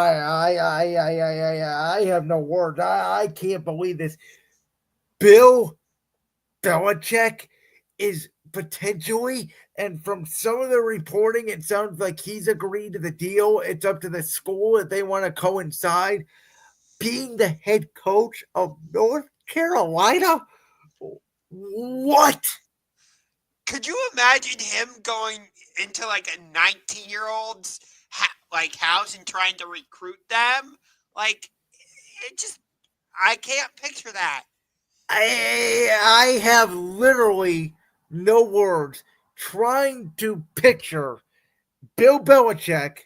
I have no words. I can't believe this. Bill Belichick is potentially, and from some of the reporting, it sounds like he's agreed to the deal. It's up to the school if they want to coincide. Being the head coach of North Carolina? What? Could you imagine him going into like a 19-year-old's like house and trying to recruit them? Like it just I can't picture that. I have literally no words trying to picture Bill Belichick.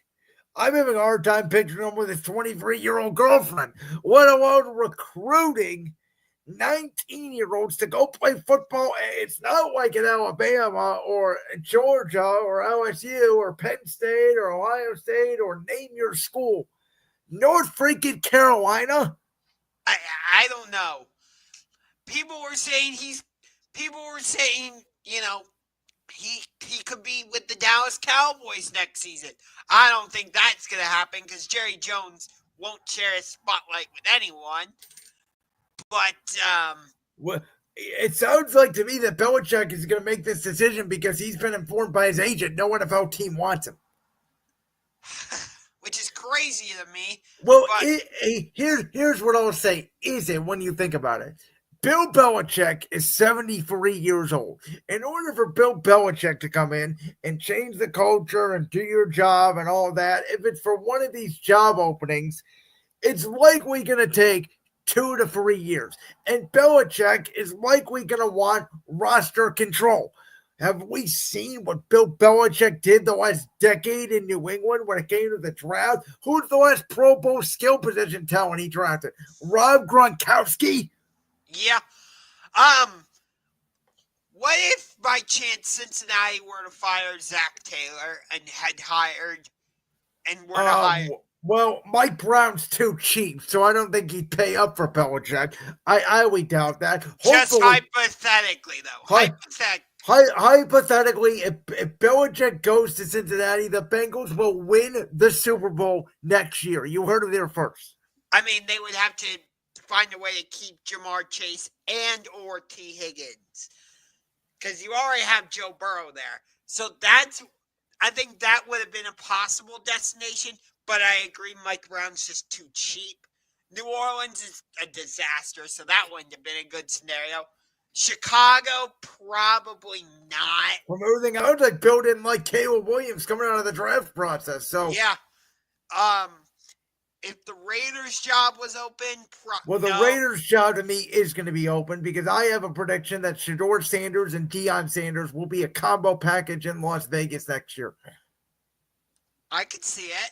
I'm having a hard time picturing him with his 23-year-old girlfriend, let alone recruiting 19-year-olds to go play football. It's not like in Alabama or Georgia or LSU or Penn State or Ohio State or name your school. North freaking Carolina? I I don't know. People were saying he could be with the Dallas Cowboys next season. I don't think that's going to happen because Jerry Jones won't share his spotlight with anyone. But Well, it sounds like to me that Belichick is going to make this decision because he's been informed by his agent no NFL team wants him. which is crazy to me. Well, But here's what I'll say. Is it when you think about it? Bill Belichick is 73 years old. In order for Bill Belichick to come in and change the culture and do your job and all that, if it's for one of these job openings, it's likely going to take 2 to 3 years. And Belichick is likely going to want roster control. Have we seen what Bill Belichick did the last decade in New England when it came to the draft? Who's the last Pro Bowl skill position talent he drafted? Rob Gronkowski? yeah, um, what if by chance Cincinnati were to fire Zach Taylor and had hired and were to hire Well, Mike Brown's too cheap, so I don't think he'd pay up for Belichick. I highly doubt that. just Hopefully, hypothetically though, hi, hypothetically. hypothetically, if Belichick goes to Cincinnati, the Bengals will win the Super Bowl next year. You heard it there first. I mean, they would have to find a way to keep Jamar Chase and or T Higgins because you already have Joe Burrow there. So I think that would have been a possible destination. But I agree, Mike Brown's just too cheap. New Orleans is a disaster, so that wouldn't have been a good scenario. Chicago, probably not. From everything I was like, Bill didn't like Caleb Williams coming out of the draft process. So, Yeah. Um, if the Raiders job was open, well, the no. Raiders' job to me is going to be open because I have a prediction that Shador Sanders and Deion Sanders will be a combo package in Las Vegas next year. I could see it.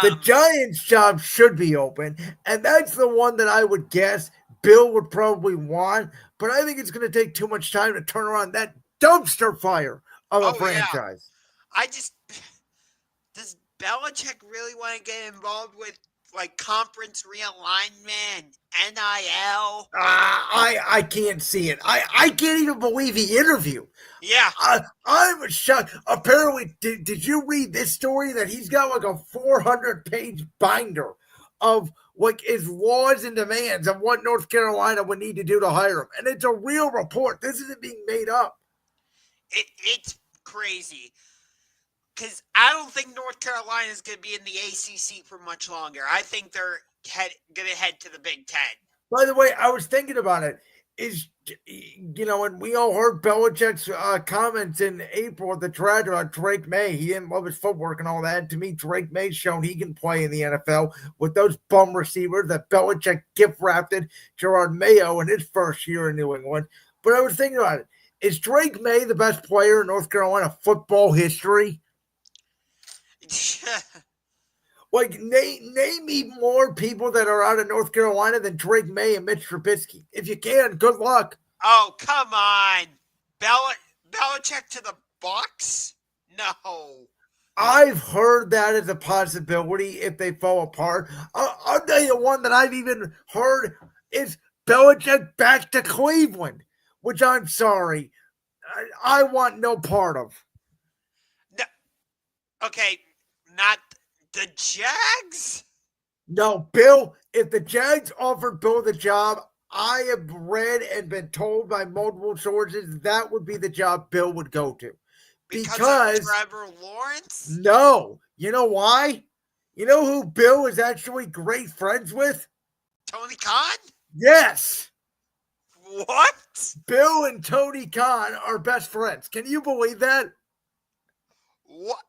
The Giants' job should be open, and that's the one that I would guess Bill would probably want. But I think it's going to take too much time to turn around that dumpster fire of a Yeah. franchise. I just does Belichick really want to get involved with like conference realignment, NIL? I can't see it. I can't even believe he interviewed. Yeah. I'm shocked. Apparently, did you read this story that he's got like a 400-page binder of like his laws and demands of what North Carolina would need to do to hire him, and it's a real report. This isn't being made up. It's crazy because I don't think North Carolina is going to be in the ACC for much longer. I think they're going to head to the Big Ten. By the way, I was thinking about it. And we all heard Belichick's comments in April at the draft about Drake May. He didn't love his footwork and all that. To me, Drake May's shown he can play in the NFL with those bum receivers that Belichick gift wrapped Gerard Mayo in his first year in New England. But I was thinking about it. Is Drake May the best player in North Carolina football history? Like, name me more people that are out of North Carolina than Drake May and Mitch Trubisky. If you can, good luck. Oh, come on. Belichick to the Bucks? No. I've heard that as a possibility if they fall apart. I'll tell you one that I've even heard is Belichick back to Cleveland, which I'm sorry. I want no part of. No. Okay, not The Jags? No, Bill, if the Jags offered Bill the job, I have read and been told by multiple sources that would be the job Bill would go to. Because of Because, Trevor Lawrence? no, you know why? You know who Bill is actually great friends with? Tony Khan? Yes, What? Bill and Tony Khan are best friends. Can you believe that? What?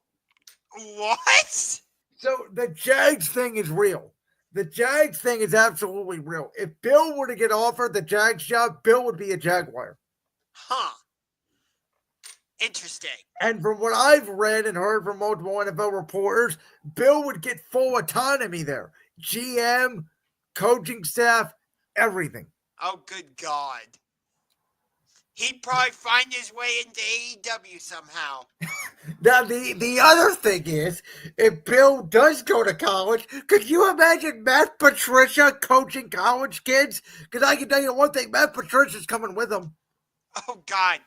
What? So the Jags thing is real. The Jags thing is absolutely real. If Bill were to get offered the Jags job, Bill would be a Jaguar. Huh. Interesting. And from what I've read and heard from multiple NFL reporters, Bill would get full autonomy there. GM, coaching staff, everything. Oh, good God. He'd probably find his way into AEW somehow. Now, the other thing is, if Bill does go to college, could you imagine Matt Patricia coaching college kids? Because I can tell you one thing, Matt Patricia's coming with him. Oh, God.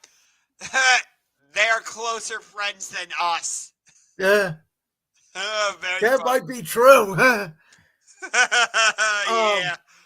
They're closer friends than us. Yeah, Very that fun. might be true. Yeah.